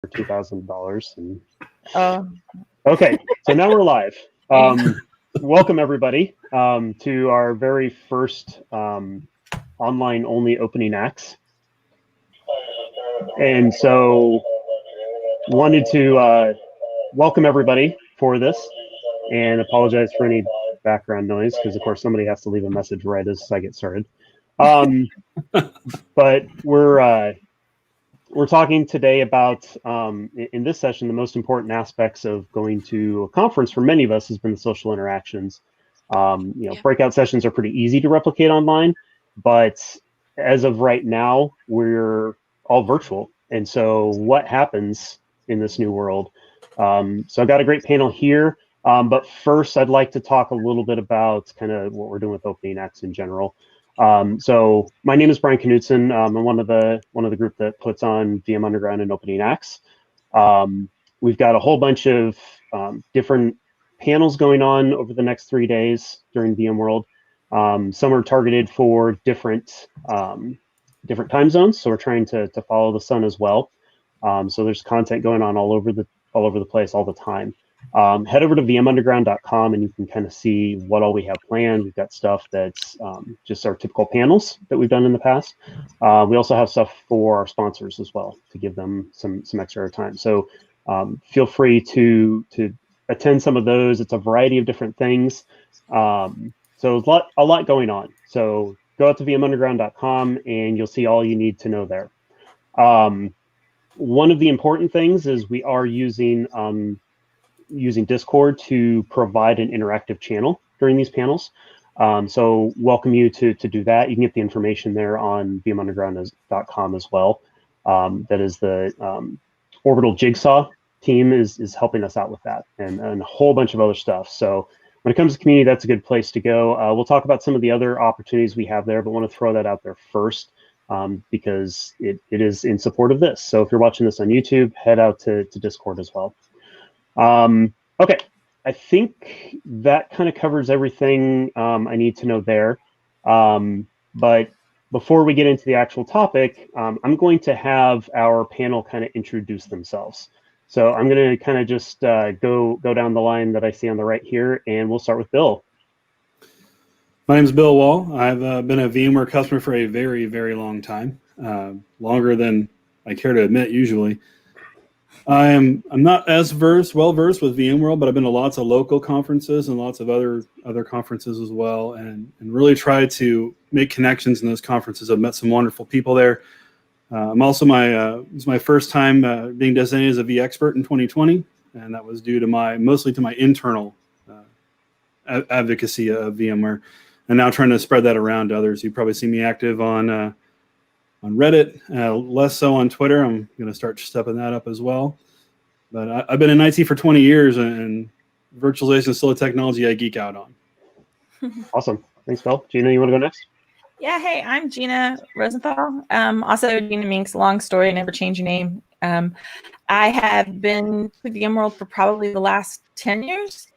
for $2,000. And Oh, okay, so now we're live. Welcome everybody to our very first online only opening acts. And so wanted to welcome everybody for this and apologize for any background noise because of course somebody has to leave a message right as I get started. But we're talking today about, in this session, the most important aspects of going to a conference for many of us has been the social interactions. Breakout sessions are pretty easy to replicate online, but as of right now, we're all virtual. And so what happens in this new world? So I've got a great panel here, but first I'd like to talk a little bit about kind of what we're doing with opening acts in general. So my name is Brian Knutson. I'm one of the group that puts on VM Underground and Opening Acts. We've got a whole bunch of different panels going on over the next 3 days during VMworld. Some are targeted for different time zones, so we're trying to follow the sun as well. So there's content going on all over the place all the time. Head over to vmunderground.com and you can kind of see what all we have planned. We've got stuff that's just our typical panels that we've done in the past. We also have stuff for our sponsors as well to give them some extra time. So feel free to attend some of those. It's a variety of different things. So a lot going on. So go out to vmunderground.com and you'll see all you need to know there. One of the important things is we are using Discord to provide an interactive channel during these panels. So welcome you to do that. You can get the information there on vmunderground.com as well. That is the Orbital Jigsaw team is helping us out with that and a whole bunch of other stuff. So when it comes to community, that's a good place to go. We'll talk about some of the other opportunities we have there, but want to throw that out there first because it is in support of this. So if you're watching this on YouTube, head out to Discord as well. Okay, I think that kind of covers everything I need to know there. But before we get into the actual topic, I'm going to have our panel kind of introduce themselves. So I'm going to kind of just go down the line that I see on the right here, and we'll start with Bill. My name is Bill Wall. I've been a VMware customer for a very, very long time, longer than I care to admit usually. I'm not as well versed with VMworld, but I've been to lots of local conferences and lots of other conferences as well, and really tried to make connections in those conferences. I've met some wonderful people there. I'm also it's my first time being designated as a vExpert in 2020, and that was due to mostly to my internal advocacy of VMware, and now trying to spread that around to others. You probably see me active on Reddit, less so on Twitter. I'm going to start stepping that up as well. But I've been in IT for 20 years, and virtualization is still a technology I geek out on. Awesome. Thanks, Bill. Gina, you want to go next? yeah. Hey, I'm Gina Rosenthal. Also Gina Minks, long story, never change your name. I have been to VMworld for probably the last 10 years.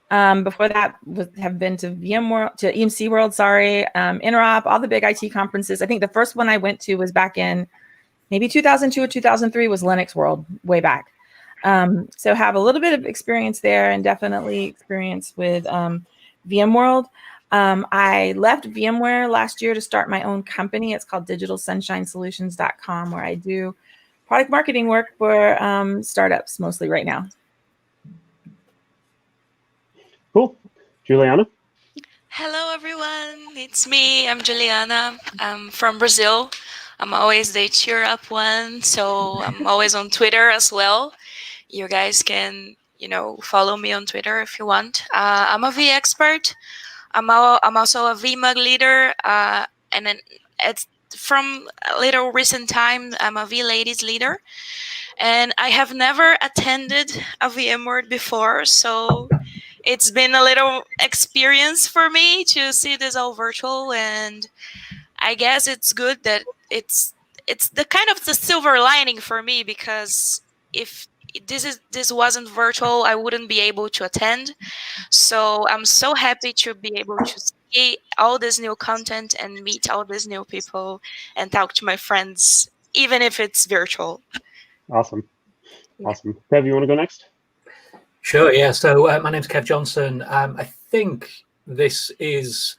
Before that, have been to VMworld, to EMC World, Interop, all the big IT conferences. I think the first one I went to was back in maybe 2002 or 2003 was Linux World, way back. So have a little bit of experience there and definitely experience with VMworld. I left VMware last year to start my own company. It's called digitalsunshinesolutions.com, where I do product marketing work for startups mostly right now. Cool. Juliana? Hello, everyone. It's me. I'm Juliana. I'm from Brazil. I'm always the cheer up one, so I'm always on Twitter as well. You guys can, follow me on Twitter if you want. I'm a vExpert. I'm also a vMug leader, and then it's from a little recent time, I'm a vLadies leader. And I have never attended a VMworld before, so it's been a little experience for me to see this all virtual, and I guess it's good that it's the kind of the silver lining for me, because if this wasn't virtual, I wouldn't be able to attend. So I'm so happy to be able to see all this new content and meet all these new people and talk to my friends, even if it's virtual. Awesome. Awesome. Kev, you want to go next? Sure, yeah. So my name's Kev Johnson. I think this is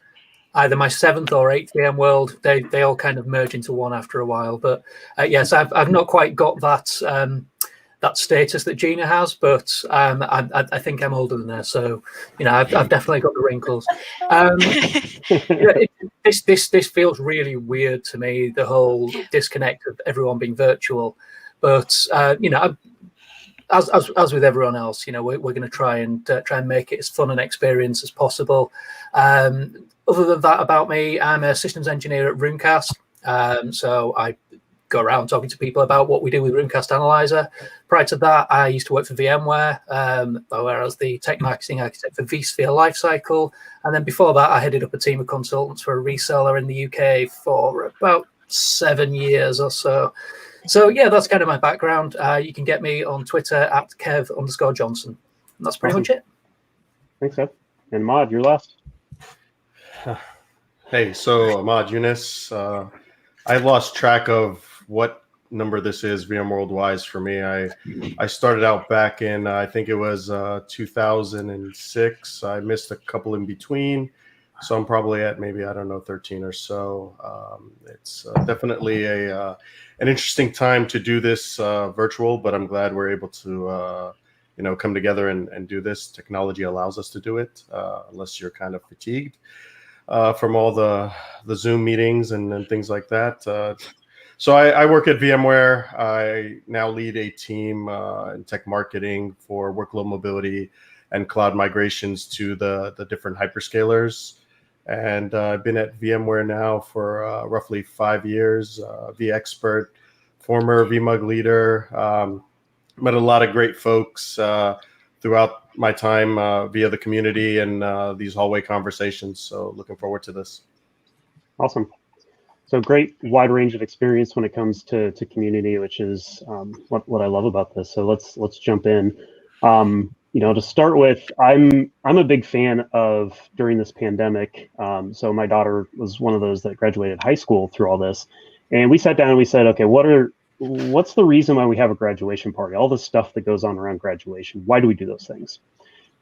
either my 7th or 8th VMworld. They all kind of merge into one after a while. But yes, I've not quite got that that status that Gina has, but I think I'm older than her. So, I've definitely got the wrinkles. This feels really weird to me, the whole disconnect of everyone being virtual. But, as with everyone else, we're going to try and make it as fun an experience as possible. Other than that, about me, I'm a systems engineer at Runecast. So I go around talking to people about what we do with Runecast Analyzer. Prior to that, I used to work for VMware, where I was the tech marketing architect for vSphere Lifecycle. And then before that, I headed up a team of consultants for a reseller in the UK for about 7 years or so. So yeah, that's kind of my background. You can get me on Twitter at Kev_Johnson. And that's pretty much it. Thanks, Kev. And Ahmad, you're last. Hey, so Ahmad Yunus. I lost track of what number this is VMworld wise for me. I started out back in, I think it was 2006. I missed a couple in between. So I'm probably at maybe, 13 or so. It's definitely an interesting time to do this virtual, but I'm glad we're able to come together and do this. Technology allows us to do it, unless you're kind of fatigued from all the Zoom meetings and things like that. So I work at VMware. I now lead a team in tech marketing for workload mobility and cloud migrations to the different hyperscalers. And I've been at VMware now for roughly 5 years, vExpert, former vMug leader. Met a lot of great folks throughout my time via the community and these hallway conversations. So looking forward to this. Awesome. So great wide range of experience when it comes to community, which is what I love about this. So let's jump in. To start with, I'm a big fan of during this pandemic. So my daughter was one of those that graduated high school through all this, and we sat down and we said, okay, what's the reason why we have a graduation party? All the stuff that goes on around graduation. Why do we do those things?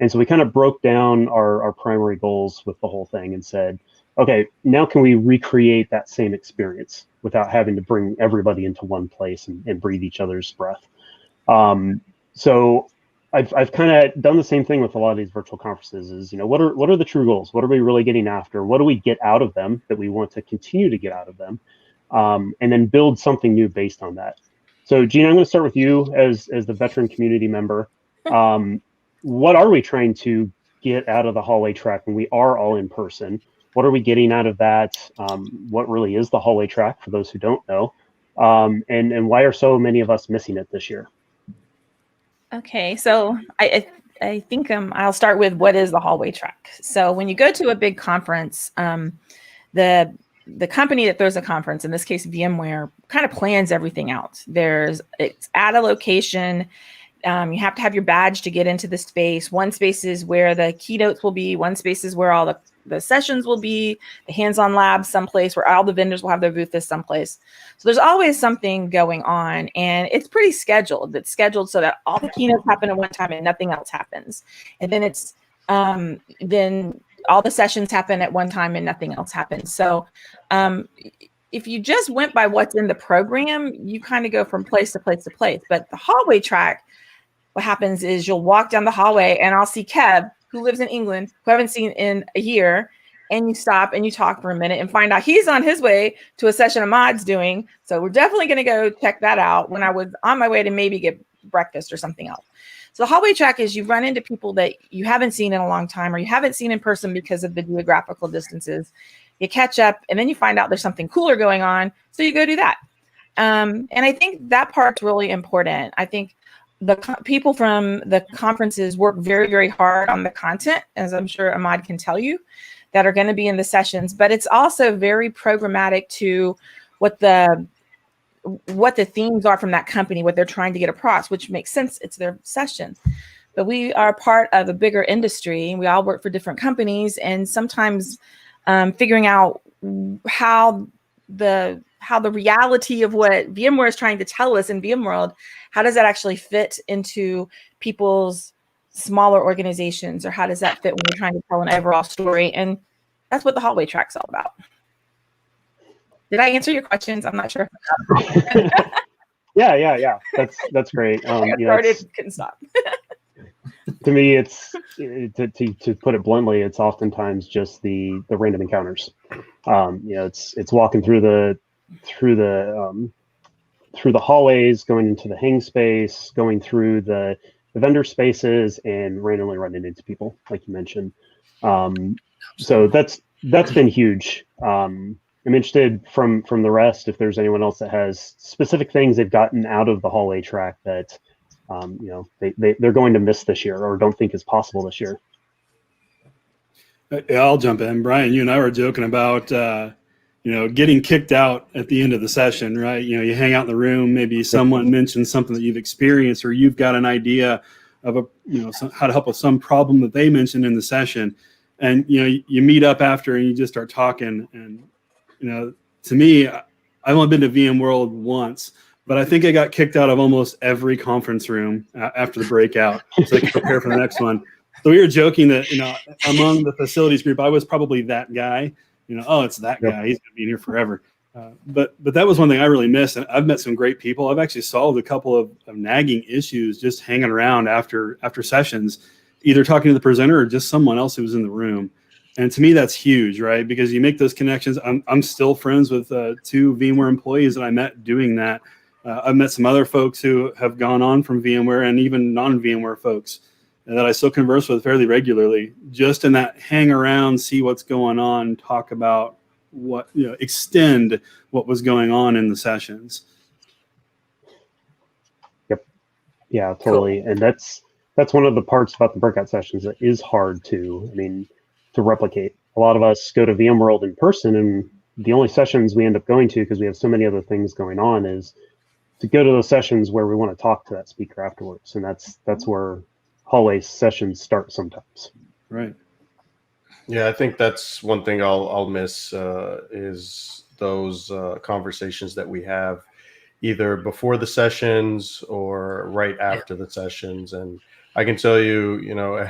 And so we kind of broke down our primary goals with the whole thing and said, okay, now can we recreate that same experience without having to bring everybody into one place and breathe each other's breath? So I've kind of done the same thing with a lot of these virtual conferences is, what are the true goals? What are we really getting after? What do we get out of them that we want to continue to get out of them? And then build something new based on that. So Gina, I'm going to start with you as the veteran community member. What are we trying to get out of the hallway track when we are all in person? What are we getting out of that? What really is the hallway track for those who don't know? And why are so many of us missing it this year? Okay, so I think I'll start with what is the hallway track. So when you go to a big conference, the company that throws a conference, in this case VMware, kind of plans everything out. It's at a location. You have to have your badge to get into the space. One space is where the keynotes will be. One space is where all the sessions will be. The hands-on labs someplace where all the vendors will have their booth is someplace. So there's always something going on, and it's pretty scheduled. It's scheduled so that all the keynotes happen at one time and nothing else happens. And then then all the sessions happen at one time and nothing else happens. So if you just went by what's in the program, you kind of go from place to place to place. But the hallway track, what happens is you'll walk down the hallway and I'll see Kev, who lives in England, who I haven't seen in a year, and you stop and you talk for a minute and find out he's on his way to a session Ahmad's doing. So we're definitely going to go check that out when I was on my way to maybe get breakfast or something else. So the hallway track is you run into people that you haven't seen in a long time or you haven't seen in person because of the geographical distances. You catch up and then you find out there's something cooler going on. So you go do that. And I think that part's really important. I think the people from the conferences work very, very hard on the content, as I'm sure Ahmad can tell you, that are going to be in the sessions. But it's also very programmatic to what the themes are from that company, what they're trying to get across, which makes sense. It's their sessions. But we are part of a bigger industry. We all work for different companies, and sometimes figuring out how the reality of what VMware is trying to tell us in VMworld, how does that actually fit into people's smaller organizations, or how does that fit when we're trying to tell an overall story? And that's what the hallway track's all about. Did I answer your questions? I'm not sure. Yeah. That's great. Started, couldn't stop. To me, it's to put it bluntly, it's oftentimes just the random encounters. It's walking through the hallways, going into the hang space, going through the vendor spaces, and randomly running into people, like you mentioned. So that's been huge. I'm interested from the rest if there's anyone else that has specific things they've gotten out of the hallway track that they're going to miss this year or don't think is possible this year. Yeah, I'll jump in. Brian, you and I were joking about getting kicked out at the end of the session, right? You hang out in the room, maybe someone mentions something that you've experienced, or you've got an idea of how to help with some problem that they mentioned in the session, and you meet up after and you just start talking. And to me, I've only been to VMworld once, but I think I got kicked out of almost every conference room after the breakout, so I could prepare for the next one. So we were joking that among the facilities group, I was probably that guy. It's that guy. He's going to be in here forever. But that was one thing I really missed. And I've met some great people. I've actually solved a couple of nagging issues just hanging around after sessions, either talking to the presenter or just someone else who was in the room. And to me, that's huge, right? Because you make those connections. I'm still friends with 2 VMware employees that I met doing that. I've met some other folks who have gone on from VMware, and even non-VMware folks that I still converse with fairly regularly, just in that hang around, see what's going on, talk about what, extend what was going on in the sessions. Yep. Yeah, totally. Cool. And that's one of the parts about the breakout sessions that is hard to replicate. A lot of us go to VMworld in person, and the only sessions we end up going to, because we have so many other things going on, is to go to those sessions where we want to talk to that speaker afterwards. And that's where hallway sessions start sometimes. Right. Yeah, I think that's one thing I'll miss is those conversations that we have either before the sessions or right after the sessions. And I can tell you,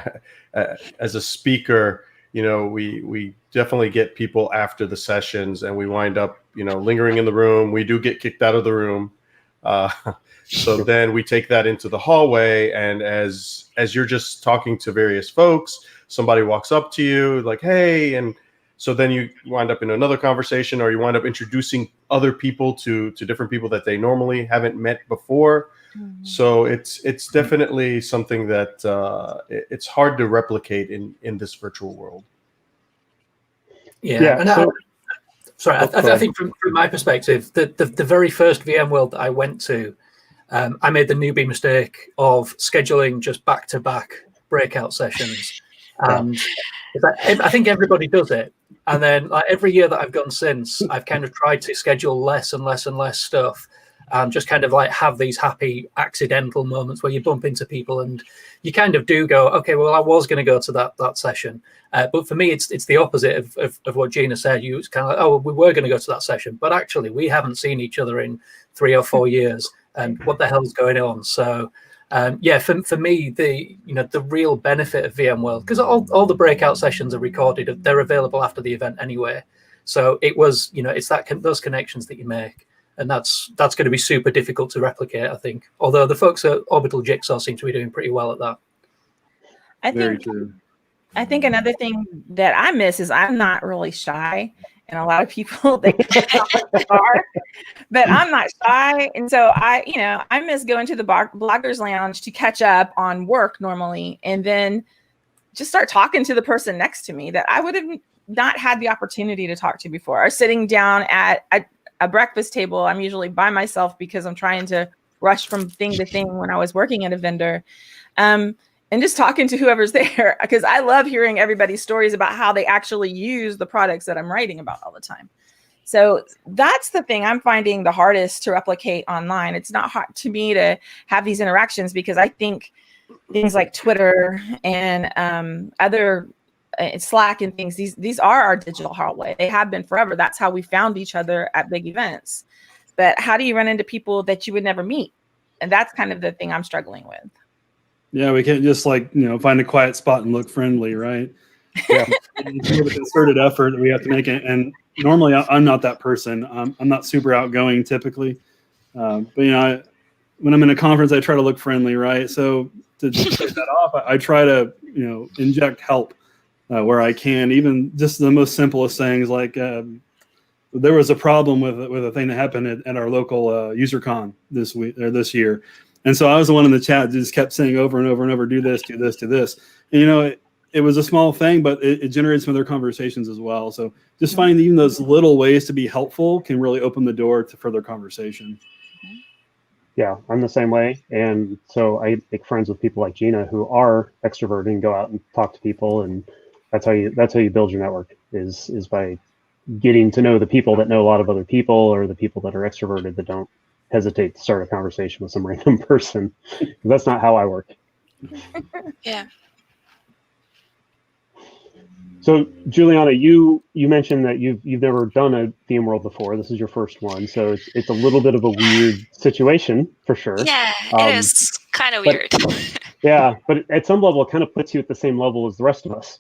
as a speaker, we definitely get people after the sessions, and we wind up, lingering in the room. We do get kicked out of the room. So then we take that into the hallway, and as you're just talking to various folks, somebody walks up to you like, hey, and so then you wind up in another conversation, or you wind up introducing other people to different people that they normally haven't met before. Mm-hmm. So it's definitely something that it's hard to replicate in this virtual world. Yeah. And I think from my perspective, the very first VMworld that I went to, I made the newbie mistake of scheduling just back-to-back breakout sessions. And I think everybody does it. And then every year that I've gone since, I've kind of tried to schedule less and less and less stuff. Just kind of have these happy accidental moments where you bump into people and you kind of do go, okay, well, I was going to go to that session. But for me, it's the opposite of what Gina said. You was kind of like, oh, we were going to go to that session, but actually we haven't seen each other in 3 or 4 years. And what the hell's going on? So for me, the real benefit of VMworld, because all the breakout sessions are recorded, they're available after the event anyway. So it was, it's those connections that you make. And that's going to be super difficult to replicate, I think. Although the folks at Orbital Jigsaw seem to be doing pretty well at that. Very true. I think another thing that I miss is I'm not really shy, and a lot of people they are, but I'm not shy, and so I miss going to the bloggers lounge to catch up on work normally, and then just start talking to the person next to me that I would have not had the opportunity to talk to before, or sitting down at a breakfast table. I'm usually by myself because I'm trying to rush from thing to thing when I was working at a vendor. And just talking to whoever's there, because I love hearing everybody's stories about how they actually use the products that I'm writing about all the time. So that's the thing I'm finding the hardest to replicate online. It's not hard to me to have these interactions because I think things like Twitter and other Slack and things. These are our digital hallway. They have been forever. That's how we found each other at big events. But how do you run into people that you would never meet? And that's kind of the thing I'm struggling with. Yeah, we can't just find a quiet spot and look friendly, right? Yeah, it's a concerted effort that we have to make it. And normally I'm not that person. I'm not super outgoing typically, but when I'm in a conference, I try to look friendly, right? So to take that off, I try to inject help where I can, even just the most simplest things like. There was a problem with a thing that happened at our local UserCon this year, and so I was the one in the chat that just kept saying over and over and over, do this, do this, do this. And it was a small thing, but it generated some other conversations as well. So just finding even those little ways to be helpful can really open the door to further conversation. Yeah, I'm the same way, and so I make friends with people like Gina who are extroverted and go out and talk to people, and that's how you build your network is by getting to know the people that know a lot of other people, or the people that are extroverted that don't hesitate to start a conversation with some random person. That's not how I work. Yeah. So Juliana, you mentioned that you've never done a theme world before. This is your first one, so it's a little bit of a weird situation for sure. Yeah, it is kind of weird. Yeah, but at some level, it kind of puts you at the same level as the rest of us.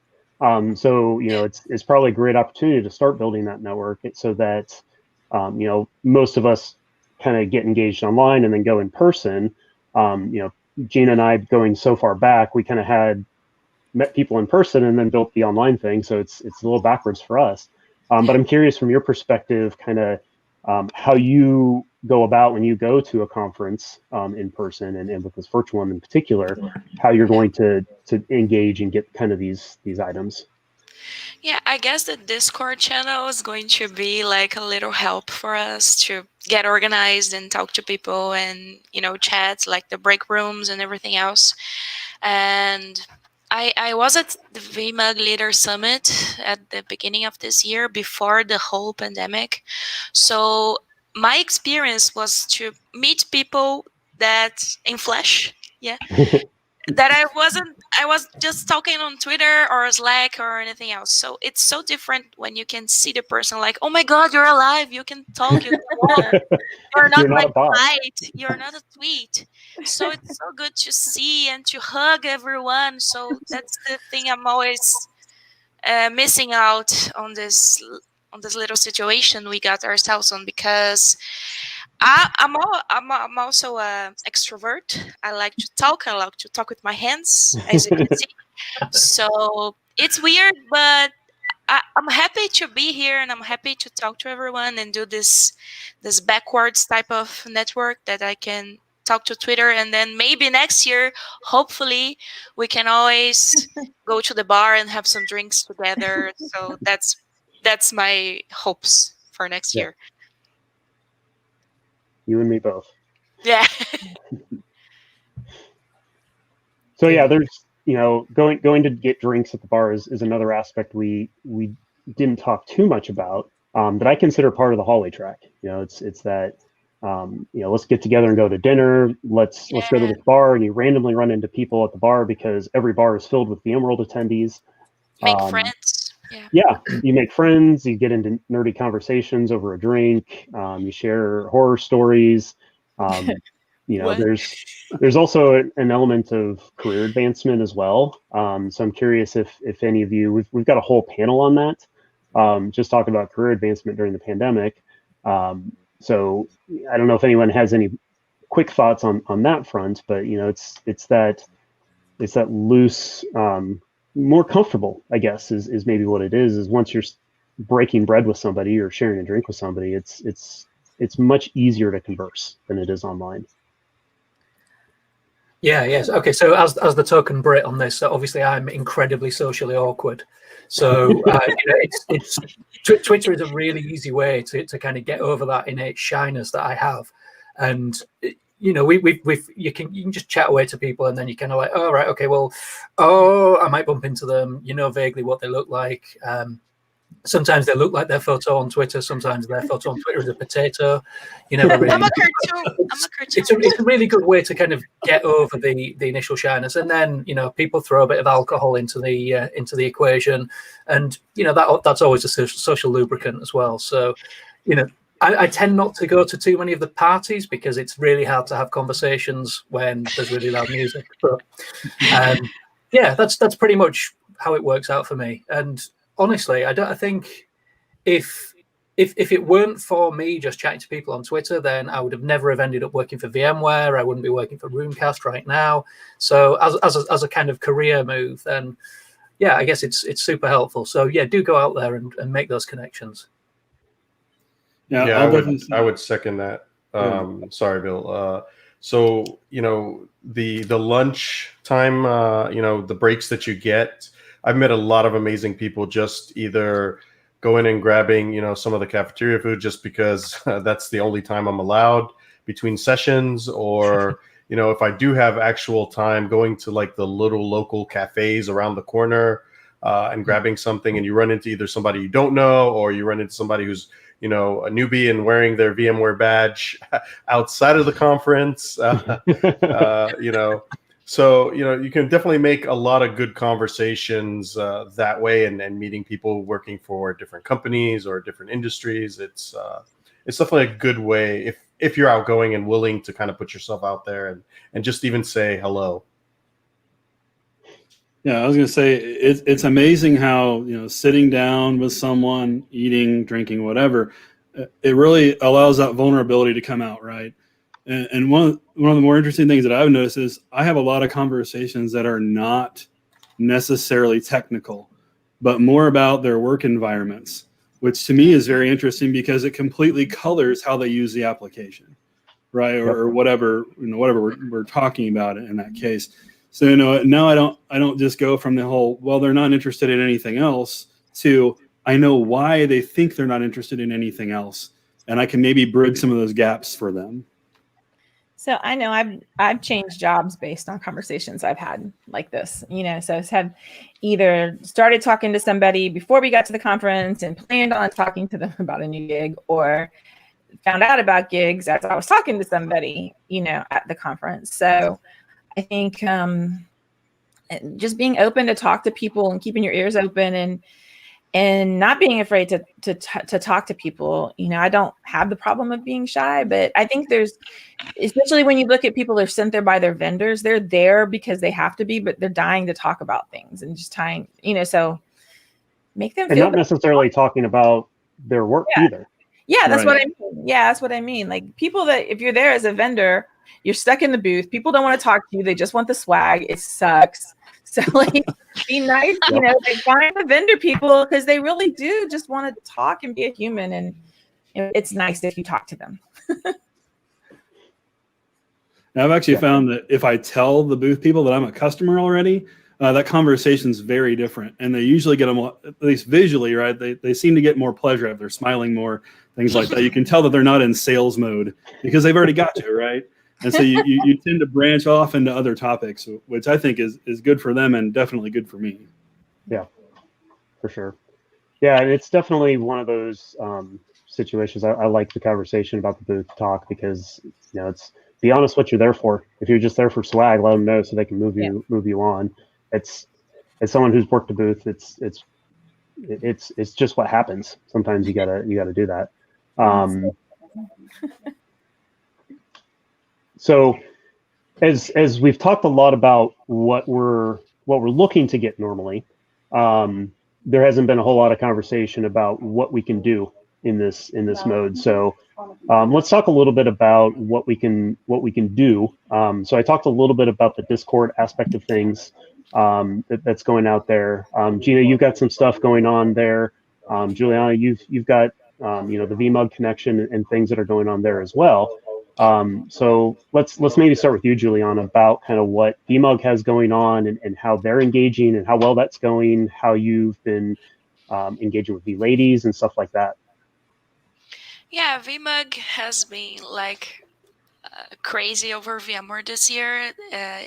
So it's probably a great opportunity to start building that network so that most of us kind of get engaged online and then go in person. Gina and I, going so far back, we kind of had met people in person and then built the online thing. So it's a little backwards for us. But I'm curious from your perspective, kind of how you go about when you go to a conference in person and with this virtual one in particular, how you're going to engage and get kind of these items. Yeah, I guess the Discord channel is going to be like a little help for us to get organized and talk to people and, chat, like the break rooms and everything else. And I was at the VMUG Leader Summit at the beginning of this year before the whole pandemic. So my experience was to meet people that in flesh, that I was just talking on Twitter or Slack or anything else. So it's so different when you can see the person like, oh my God, you're alive. You can talk. You're not like a light. You're not a tweet. So it's so good to see and to hug everyone. So that's the thing I'm always missing out on this little situation we got ourselves on, because I'm also an extrovert. I like to talk. I like to talk with my hands, as you can see. So it's weird, but I'm happy to be here, and I'm happy to talk to everyone and do this backwards type of network that I can talk to Twitter, and then maybe next year, hopefully, we can always go to the bar and have some drinks together. So that's my hopes for next year. You and me both. Yeah. So yeah, there's going to get drinks at the bar is another aspect we didn't talk too much about, that I consider part of the hallway track. It's that let's get together and go to dinner. Let's go to the bar, and you randomly run into people at the bar because every bar is filled with VMworld attendees. Make friends. Yeah, you make friends. You get into nerdy conversations over a drink. You share horror stories. There's also an element of career advancement as well. So I'm curious if any of you, we've got a whole panel on that, just talking about career advancement during the pandemic. So I don't know if anyone has any quick thoughts on that front, but it's that loose, more comfortable, I guess, is maybe what it is once you're breaking bread with somebody or sharing a drink with somebody, it's much easier to converse than it is online. Yeah, yes. Okay, so as the token Brit on this, obviously I'm incredibly socially awkward. So Twitter is a really easy way to kind of get over that innate shyness that I have. And you can just chat away to people, and then you kind of like, oh right, okay, well, I might bump into them, vaguely what they look like. sometimes they look like their photo on Twitter. Sometimes their photo on Twitter is a potato. You never really. I'm a cartoon. It's a really good way to kind of get over the initial shyness, and then people throw a bit of alcohol into the equation, and that's always a social lubricant as well. So, I tend not to go to too many of the parties because it's really hard to have conversations when there's really loud music. But yeah, that's pretty much how it works out for me. And honestly, I think if it weren't for me just chatting to people on Twitter, then I would have never have ended up working for VMware. I wouldn't be working for Roomcast right now. So as a kind of career move, then yeah, I guess it's super helpful. So yeah, do go out there and make those connections. Yeah, I would second that. Sorry, Bill. So the lunch time, the breaks that you get. I've met a lot of amazing people just either going and grabbing, some of the cafeteria food just because that's the only time I'm allowed between sessions, or if I do have actual time, going to like the little local cafes around the corner and grabbing something, and you run into either somebody you don't know or you run into somebody who's a newbie and wearing their VMware badge outside of the conference, So, you can definitely make a lot of good conversations that way, and meeting people working for different companies or different industries. It's definitely a good way if you're outgoing and willing to kind of put yourself out there and just even say hello. Yeah, I was going to say it's amazing how sitting down with someone, eating, drinking, whatever, it really allows that vulnerability to come out, right? And one of the more interesting things that I've noticed is I have a lot of conversations that are not necessarily technical, but more about their work environments, which to me is very interesting because it completely colors how they use the application, right? Or whatever we're talking about in that case. So now I don't just go from the whole, well, they're not interested in anything else, to I know why they think they're not interested in anything else, and I can maybe bridge some of those gaps for them. So I know I've changed jobs based on conversations I've had like this, so I've had either started talking to somebody before we got to the conference and planned on talking to them about a new gig, or found out about gigs as I was talking to somebody, at the conference. So I think just being open to talk to people and keeping your ears open and not being afraid to talk to people. I don't have the problem of being shy, but I think there's, especially when you look at people that are sent there by their vendors, they're there because they have to be, but they're dying to talk about things and just trying, so make them and feel not necessarily talking about their work either. Yeah, that's what I mean. Yeah, that's what I mean. Like people that, if you're there as a vendor, you're stuck in the booth. People don't want to talk to you. They just want the swag. It sucks. So like, be nice. Like find the vendor people because they really do just want to talk and be a human. And it's nice if you talk to them. I've actually found that if I tell the booth people that I'm a customer already, that conversation's very different, and they usually get them, at least visually, right? They seem to get more pleasure if they're smiling more, things like that. You can tell that they're not in sales mode because they've already got you, right? And so you tend to branch off into other topics, which I think is good for them and definitely good for me. Yeah, for sure. Yeah, and it's definitely one of those situations. I like the conversation about the booth talk because it's be honest what you're there for. If you're just there for swag, let them know so they can move you on. It's as someone who's worked a booth, it's just what happens. Sometimes you gotta do that. So as we've talked a lot about what we're looking to get normally, there hasn't been a whole lot of conversation about what we can do in this mode. So let's talk a little bit about what we can do. So I talked a little bit about the Discord aspect of things that's going out there. Gina, you've got some stuff going on there. Juliana, you've got the VMUG connection and things that are going on there as well. So let's maybe start with you, Juliana, about kind of what VMUG has going on and how they're engaging and how well that's going, how you've been engaging with V-Ladies and stuff like that. Yeah, VMUG has been like crazy over VMware this year.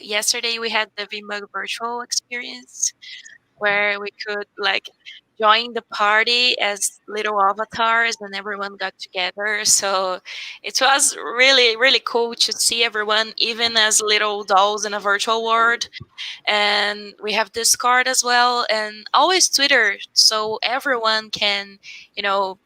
Yesterday we had the VMUG virtual experience where we could like joined the party as little avatars, and everyone got together. So it was really, really cool to see everyone, even as little dolls in a virtual world. And we have Discord as well, and always Twitter, so everyone can, you know,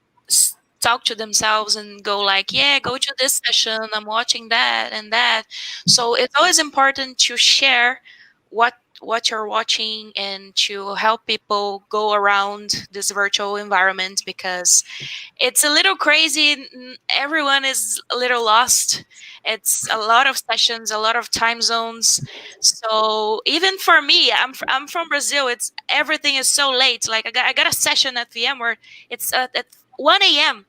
talk to themselves and go like, yeah, go to this session, I'm watching that and that. So it's always important to share what you're watching and to help people go around this virtual environment, because it's a little crazy. Everyone is a little lost. It's a lot of sessions, a lot of time zones. So even for me, I'm from Brazil. It's everything is so late. Like I got a session at VMware. It's at 1 a.m.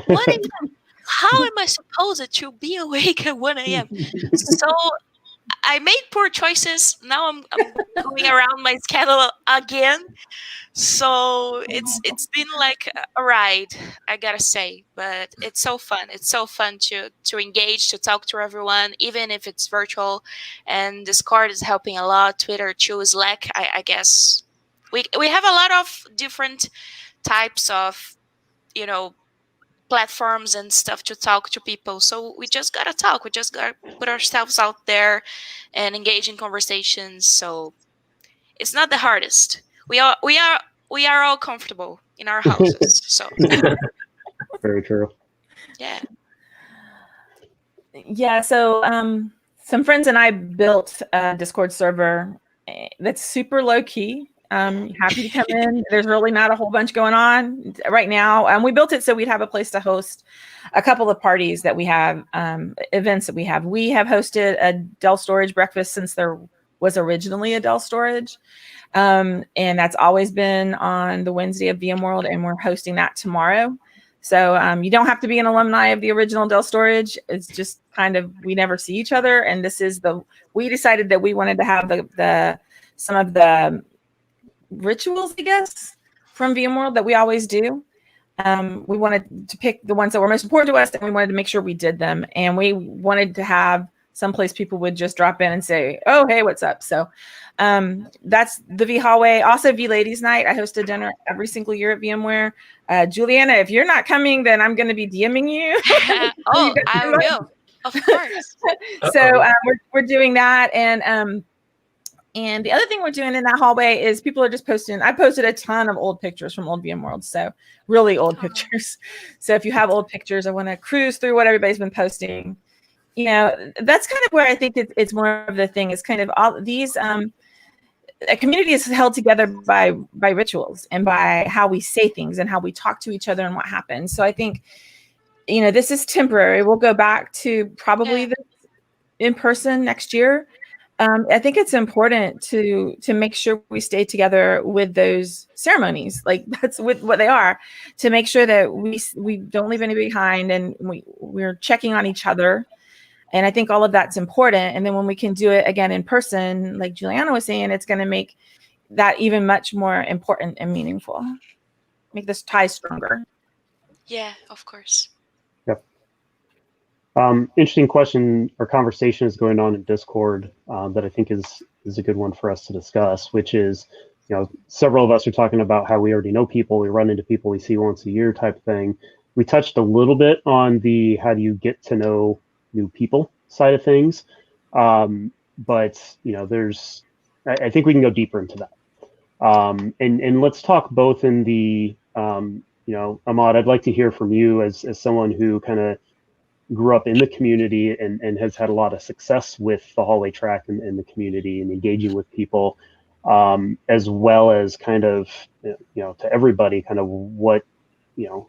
1 a.m. How am I supposed to be awake at 1 a.m.? So I made poor choices. Now I'm going around my schedule again. So it's been like a ride, I gotta say, but it's so fun. It's so fun to engage, to talk to everyone, even if it's virtual. And Discord is helping a lot. Twitter too, Slack. I guess we have a lot of different types of, you know, platforms and stuff to talk to people. So we just gotta talk. We just gotta put ourselves out there and engage in conversations. So it's not the hardest. We are all comfortable in our houses. So Very true. yeah. Yeah, so some friends and I built a Discord server that's super low key. Happy to come in. There's really not a whole bunch going on right now. We built it so we'd have a place to host a couple of parties that we have, events that we have. We have hosted a Dell Storage breakfast since there was originally a Dell Storage. And that's always been on the Wednesday of VMworld, and we're hosting that tomorrow. So you don't have to be an alumni of the original Dell Storage. It's just kind of, we never see each other. And this is we decided that we wanted to have some of the rituals, I guess, from VMworld that we always do. We wanted to pick the ones that were most important to us, and we wanted to make sure we did them. And we wanted to have someplace people would just drop in and say, oh, hey, what's up? So that's the V Hallway. Also V Ladies Night. I host a dinner every single year at VMware. Juliana, if you're not coming, then I'm going to be DMing you. Oh, I will. Of course. So we're doing that. And the other thing we're doing in that hallway is people are just posting. I posted a ton of old pictures from old VMworld. So really old pictures. So if you have old pictures, I want to cruise through what everybody's been posting. You know, that's kind of where I think it's more of the thing is kind of all these, a community is held together by rituals and by how we say things and how we talk to each other and what happens. So I think, you know, this is temporary. We'll go back to probably this in person next year. I think it's important to make sure we stay together with those ceremonies, like that's with what they are, to make sure that we don't leave anybody behind and we're checking on each other. And I think all of that's important. And then when we can do it again in person, like Juliana was saying, it's going to make that even much more important and meaningful, make this tie stronger. Yeah, of course. Yep. Interesting question or conversation is going on in Discord that I think is a good one for us to discuss, which is, you know, several of us are talking about how we already know people, we run into people we see once a year type thing. We touched a little bit on the how do you get to know new people side of things. But, you know, I think we can go deeper into that. And let's talk both in the, you know, Ahmad, I'd like to hear from you as someone who kind of grew up in the community and has had a lot of success with the hallway track and the community and engaging with people, as well as kind of, you know, to everybody, kind of what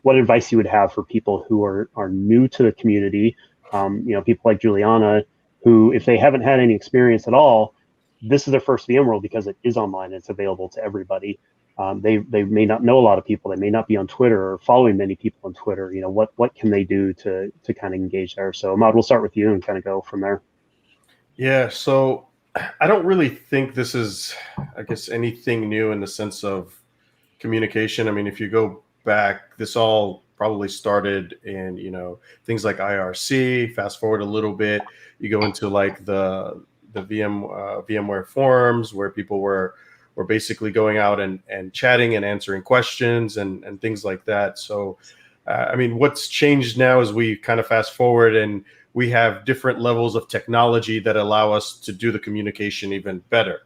advice you would have for people who are new to the community. You know, people like Juliana, who, if they haven't had any experience at all, this is their first VMworld because it is online. It's available to everybody. They may not know a lot of people. They may not be on Twitter or following many people on Twitter. You know, what can they do to kind of engage there? So Ahmad, we'll start with you and kind of go from there. Yeah. So I don't really think this is, I guess, anything new in the sense of communication. I mean, if you go back, this all probably started in, you know, things like IRC. Fast forward a little bit, you go into like the VMware forums where people were we're basically going out and chatting and answering questions and things like that. So, I mean, what's changed now is we kind of fast forward and we have different levels of technology that allow us to do the communication even better.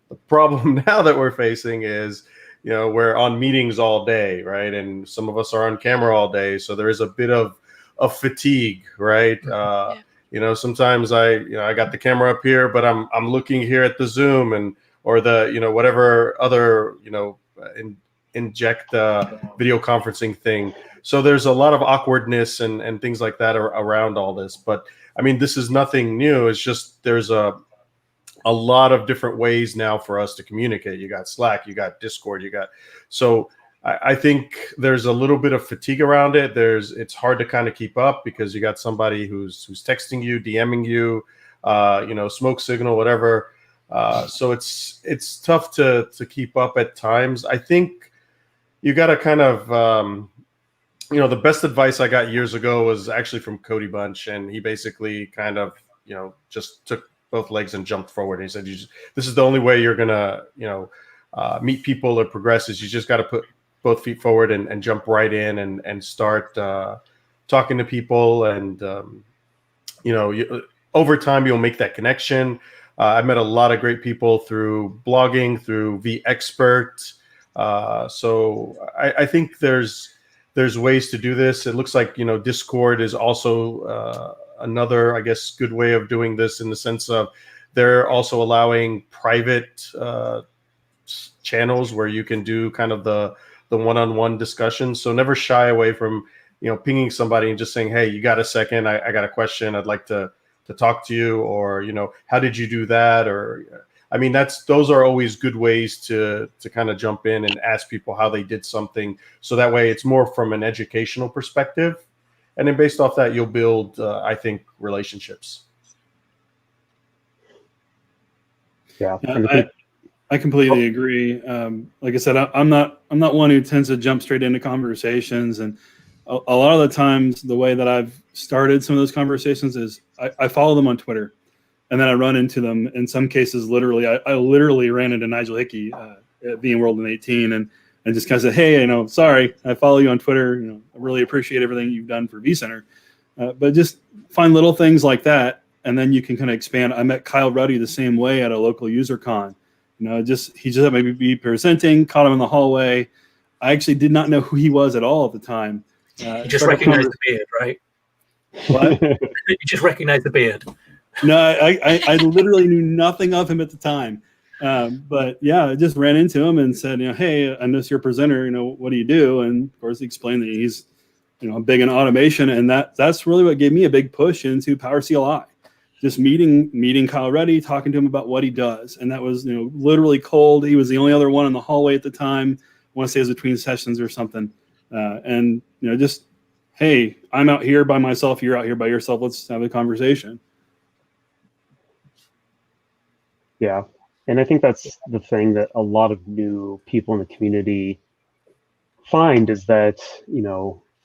The problem now that we're facing is, we're on meetings all day, right? And some of us are on camera all day. So there is a bit of fatigue, right? Sometimes I got the camera up here, but I'm looking here at the Zoom or the, whatever other, inject video conferencing thing. So there's a lot of awkwardness and things like that around all this. But I mean, this is nothing new. It's just there's a lot of different ways now for us to communicate. You got Slack, you got Discord, so I think there's a little bit of fatigue around it. It's hard to kind of keep up because you got somebody who's texting you, DMing you, smoke signal, whatever. So it's tough to keep up at times. I think you got to kind of, the best advice I got years ago was actually from Cody Bunch, and he basically kind of, just took both legs and jumped forward. He said, this is the only way you're gonna, meet people or progress is you just got to put both feet forward and jump right in and start talking to people. And, over time, you'll make that connection. I've met a lot of great people through blogging, through vExpert. So I think there's ways to do this. It looks like, Discord is also another, I guess, good way of doing this in the sense of they're also allowing private channels where you can do kind of the one-on-one discussion. So never shy away from, pinging somebody and just saying, hey, you got a second? I got a question. I'd like to talk to you, or, how did you do that? Or, I mean, those are always good ways to kind of jump in and ask people how they did something. So that way it's more from an educational perspective. And then based off that, you'll build, I think, relationships. Yeah. I completely agree. Like I said, I'm not one who tends to jump straight into conversations, and a lot of the times the way that I've started some of those conversations is I follow them on Twitter, and then I run into them. In some cases, literally, I literally ran into Nigel Hickey at VMworld in 2018, and just kind of said, hey, sorry, I follow you on Twitter. I really appreciate everything you've done for vCenter. But just find little things like that, and then you can kind of expand. I met Kyle Ruddy the same way at a local user con. He just had maybe be presenting, caught him in the hallway. I actually did not know who he was at all at the time. You just recognized the beard, right? What? You just recognized the beard. No, I literally knew nothing of him at the time. But yeah, I just ran into him and said, hey, I noticed you're a presenter, what do you do? And of course he explained that he's, big in automation. And that's really what gave me a big push into Power CLI. Just meeting Kyle Reddy, talking to him about what he does. And that was, literally cold. He was the only other one in the hallway at the time. I want to say it was between sessions or something. And, just, hey, I'm out here by myself. You're out here by yourself. Let's have a conversation. Yeah. And I think that's the thing that a lot of new people in the community find is that,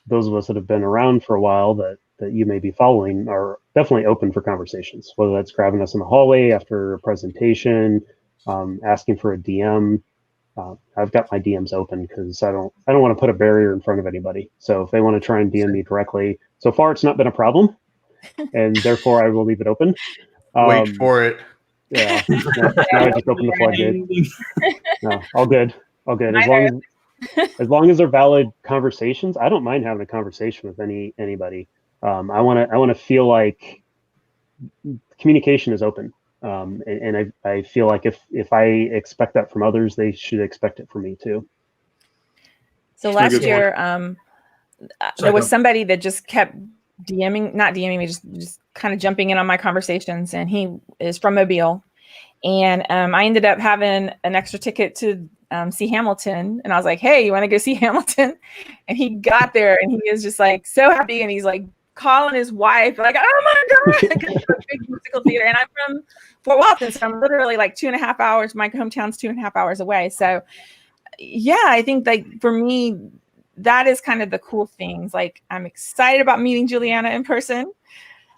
those of us that have been around for a while that you may be following are definitely open for conversations, whether that's grabbing us in the hallway after a presentation, asking for a DM. I've got my DMs open because I don't want to put a barrier in front of anybody. So if they want to try and DM me directly, so far it's not been a problem, and therefore I will leave it open. Wait for it. Yeah, now I just open the floodgate. No, all good. As long as they're valid conversations, I don't mind having a conversation with anybody. I want to feel like communication is open, and I feel like if I expect that from others, they should expect it from me too. So last year, there was somebody that just kept not DMing me, just kind of jumping in on my conversations, and he is from Mobile, and I ended up having an extra ticket to see Hamilton, and I was like, hey, you want to go see Hamilton? And he got there and he is just like so happy, and he's like calling his wife like, oh my god, because it's a big musical theater, and I'm from Fort Walton, so I'm literally like 2.5 hours, my hometown's 2.5 hours away. So yeah, I think like for me that is kind of the cool things. Like I'm excited about meeting Juliana in person.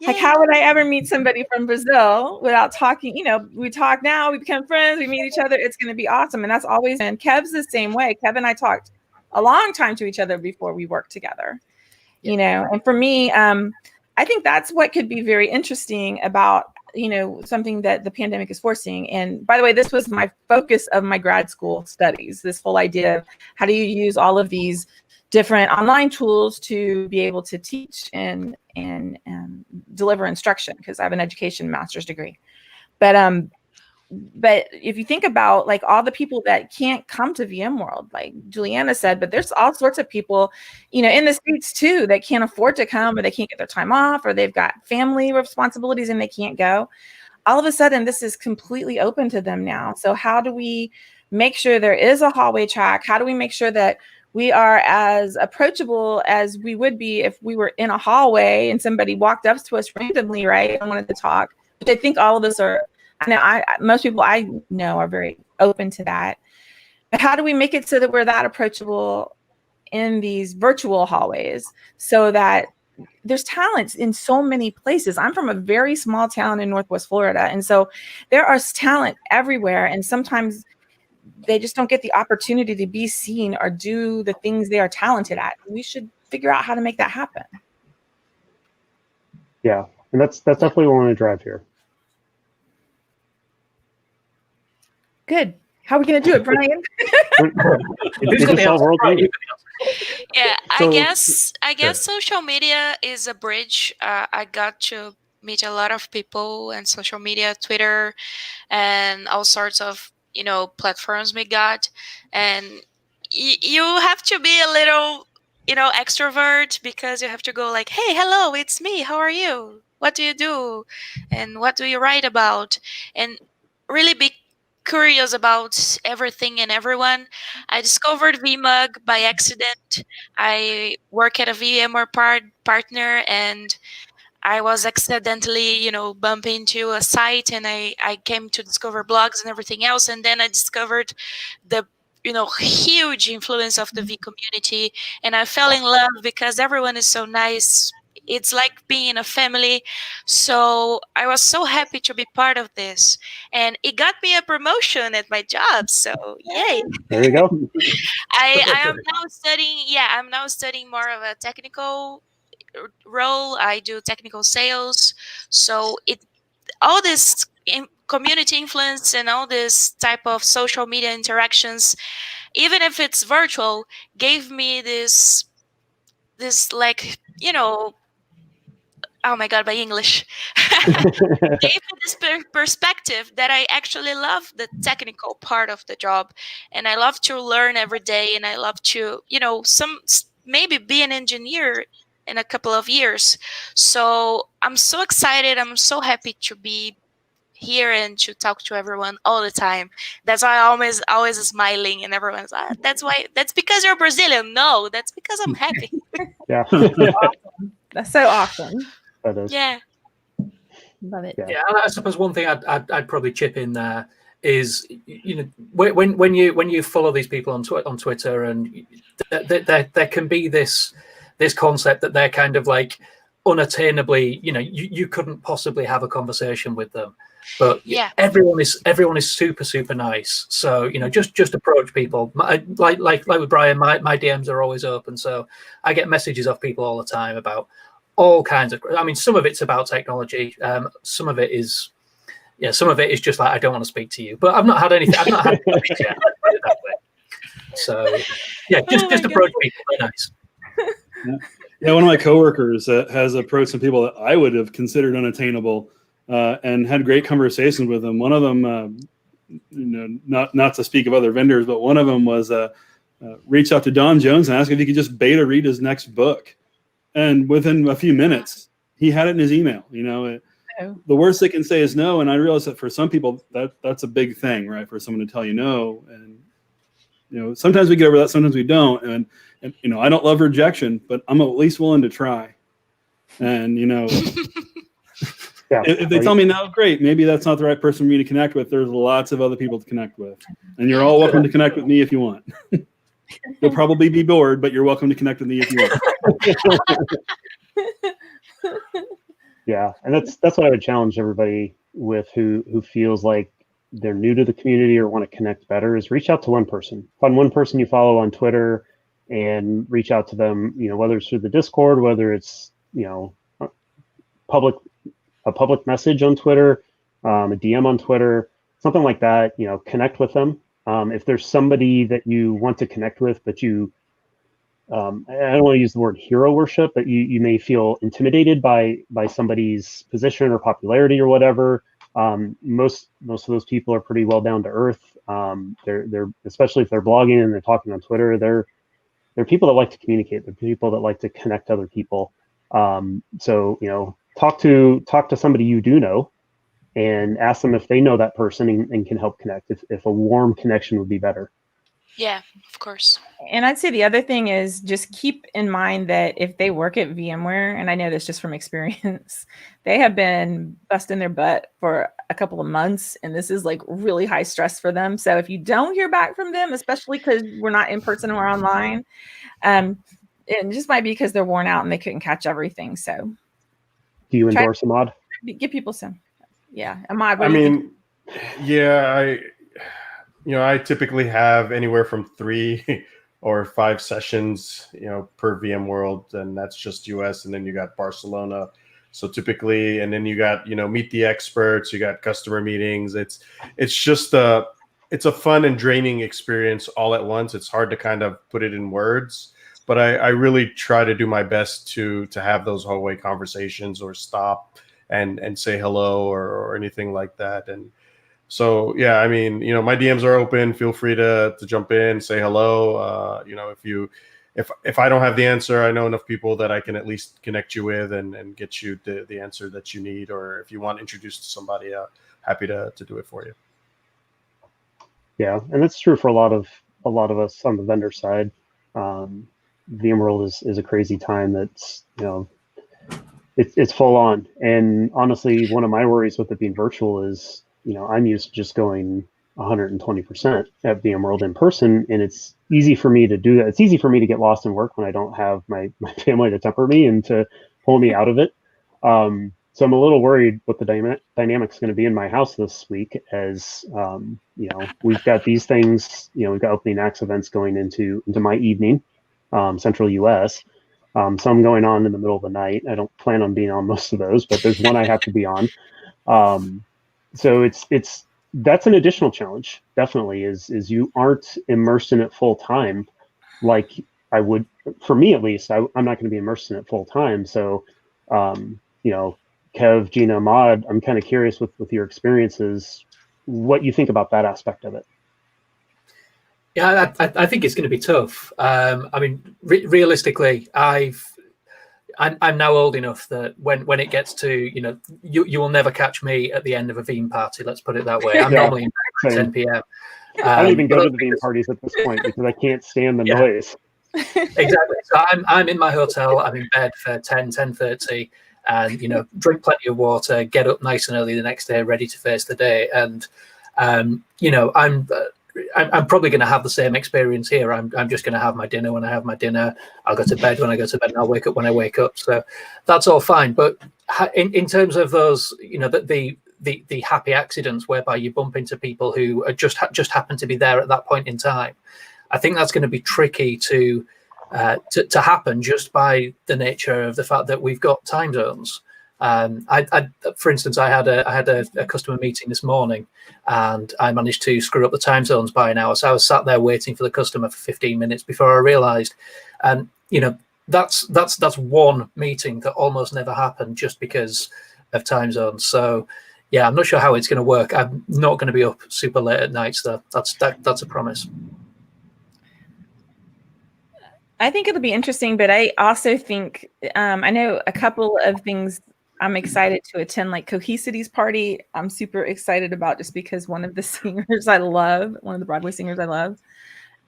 Like, how would I ever meet somebody from Brazil without talking? You know, we talk now, we become friends, we meet each other. It's going to be awesome. And that's always been. Kev's the same way. Kev and I talked a long time to each other before we worked together, you know. And for me, I think that's what could be very interesting about, you know, something that the pandemic is forcing. And by the way, this was my focus of my grad school studies, this whole idea of how do you use all of these different online tools to be able to teach and deliver instruction, because I have an education master's degree. But if you think about like all the people that can't come to VMworld, like Juliana said, but there's all sorts of people, you know, in the States too, that can't afford to come, or they can't get their time off, or they've got family responsibilities and they can't go. All of a sudden, this is completely open to them now. So how do we make sure there is a hallway track? How do we make sure that we are as approachable as we would be if we were in a hallway and somebody walked up to us randomly, right, and wanted to talk? Which I think all of us are. I know most people I know are very open to that. But how do we make it so that we're that approachable in these virtual hallways, so that there's talents in so many places? I'm from a very small town in Northwest Florida, and so there are talent everywhere, and sometimes they just don't get the opportunity to be seen or do the things they are talented at. We should figure out how to make that happen. Yeah, and that's definitely what we want to drive here. Good. How are we going to do it, Brian? Yeah, I guess social media is a bridge. I got to meet a lot of people and social media, Twitter, and all sorts of, you know, platforms we got. And you have to be a little, you know, extrovert, because you have to go like, hey, hello, it's me. How are you? What do you do? And what do you write about? And really be curious about everything and everyone. I discovered VMUG by accident. I work at a VMware partner, and I was accidentally, you know, bumping into a site, and I came to discover blogs and everything else. And then I discovered the, you know, huge influence of the V community, and I fell in love because everyone is so nice. It's like being in a family. So I was so happy to be part of this, and it got me a promotion at my job. So yay! There you go. I am now studying. Yeah, I'm now studying more of a technical role. I do technical sales. So all this community influence and all this type of social media interactions, even if it's virtual, gave me this like, you know, oh my God, my English. Gave me this perspective that I actually love the technical part of the job, and I love to learn every day, and I love to, you know, maybe be an engineer in a couple of years. So I'm so excited. I'm so happy to be here and to talk to everyone all the time. That's why I'm always smiling, and everyone's like, that's because you're Brazilian. No, that's because I'm happy. Yeah. Awesome. That's so awesome. That is. Yeah. Love it. Yeah, and I suppose one thing I'd probably chip in there is, you know, when you follow these people on Twitter, and there can be this concept that they're kind of like unattainably, you know, you couldn't possibly have a conversation with them, but yeah, everyone is super nice. So, you know, just approach people. Like with Brian, my DMs are always open, so I get messages off people all the time about all kinds of. I mean, some of it's about technology. Some of it is just like, I don't want to speak to you. But I've not had anything. I've not had anything yet. I'll put it that way. So yeah, just approach people. They're nice. Yeah, one of my coworkers has approached some people that I would have considered unattainable, and had great conversations with them. One of them, you know, not to speak of other vendors, but one of them was reach out to Don Jones and ask if he could just beta read his next book. And within a few minutes, he had it in his email. You know, the worst they can say is no. And I realize that for some people, that's a big thing, right? For someone to tell you no. And, you know, sometimes we get over that, sometimes we don't. And you know, I don't love rejection, but I'm at least willing to try. And, you know, if they tell me no, great. Maybe that's not the right person for me to connect with. There's lots of other people to connect with. And you're all welcome to connect with me if you want. You'll probably be bored, but you're welcome to connect with me if you want. Yeah, and that's what I would challenge everybody with who feels like they're new to the community or want to connect better is reach out to one person. Find one person you follow on Twitter and reach out to them, whether it's through the Discord, whether it's, public a public message on Twitter, a DM on Twitter, something like that, connect with them. If there's somebody that you want to connect with, but I don't want to use the word hero worship, but you may feel intimidated by somebody's position or popularity or whatever. Most of those people are pretty well down to earth. They're especially if they're blogging and they're talking on Twitter, they're people that like to communicate. They're people that like to connect other people. So talk to somebody you do know, and ask them if they know that person and can help connect. If a warm connection would be better. Yeah, of course. And I'd say the other thing is just keep in mind that if they work at VMware, and I know this just from experience, they have been busting their butt for a couple of months, and this is like really high stress for them. So if you don't hear back from them, especially because we're not in person or online, it just might be because they're worn out and they couldn't catch everything. So do you endorse Ahmad? Give people some. Yeah, Ahmad. I mean, yeah, I typically have anywhere from 3 or 5 sessions, per VMworld, and that's just US. And then you got Barcelona. So typically, and then you got, meet the experts, you got customer meetings. It's just it's a fun and draining experience all at once. It's hard to kind of put it in words, but I really try to do my best to have those hallway conversations or stop and say hello or anything like that. And so, yeah, I mean, my DMs are open. Feel free to jump in, say hello. If I don't have the answer, I know enough people that I can at least connect you with and get you the answer that you need. Or if you want introduced to somebody, happy to do it for you. Yeah, and that's true for a lot of us on the vendor side. VMworld is a crazy time. That's it's full on. And honestly, one of my worries with it being virtual is I'm used to just going 120% at VMworld in person, and it's easy for me to do that. It's easy for me to get lost in work when I don't have my family to temper me and to pull me out of it. So I'm a little worried what the dynamic's going to be in my house this week, as we've got these things. We've got opening acts events going into my evening, Central US. Some going on in the middle of the night. I don't plan on being on most of those, but there's one I have to be on. So that's an additional challenge. Definitely is you aren't immersed in it full time, like I would. For me at least, I'm not going to be immersed in it full time. So, Kev, Gina, Ahmad, I'm kind of curious with your experiences, what you think about that aspect of it. Yeah, I think it's going to be tough. I mean, realistically, I'm now old enough that when it gets to, you will never catch me at the end of a Veeam party. Let's put it that way. I'm normally in bed at 10 p.m. I don't even go to the Veeam parties at this point because I can't stand the noise. Exactly. So I'm in my hotel. I'm in bed for 10:30, and drink plenty of water, get up nice and early the next day, ready to face the day. And I'm probably going to have the same experience here. I'm just going to have my dinner when I have my dinner. I'll go to bed when I go to bed, and I'll wake up when I wake up. So that's all fine. But in terms of those, the happy accidents whereby you bump into people who are just happen to be there at that point in time, I think that's going to be tricky to happen just by the nature of the fact that we've got time zones. For instance, I had a customer meeting this morning, and I managed to screw up the time zones by an hour. So I was sat there waiting for the customer for 15 minutes before I realised, and that's one meeting that almost never happened just because of time zones. So yeah, I'm not sure how it's going to work. I'm not going to be up super late at nights, though. That's a promise. I think it'll be interesting, but I also think I know a couple of things I'm excited to attend, like Cohesity's party. I'm super excited about, just because one of the singers I love, one of the Broadway singers I love.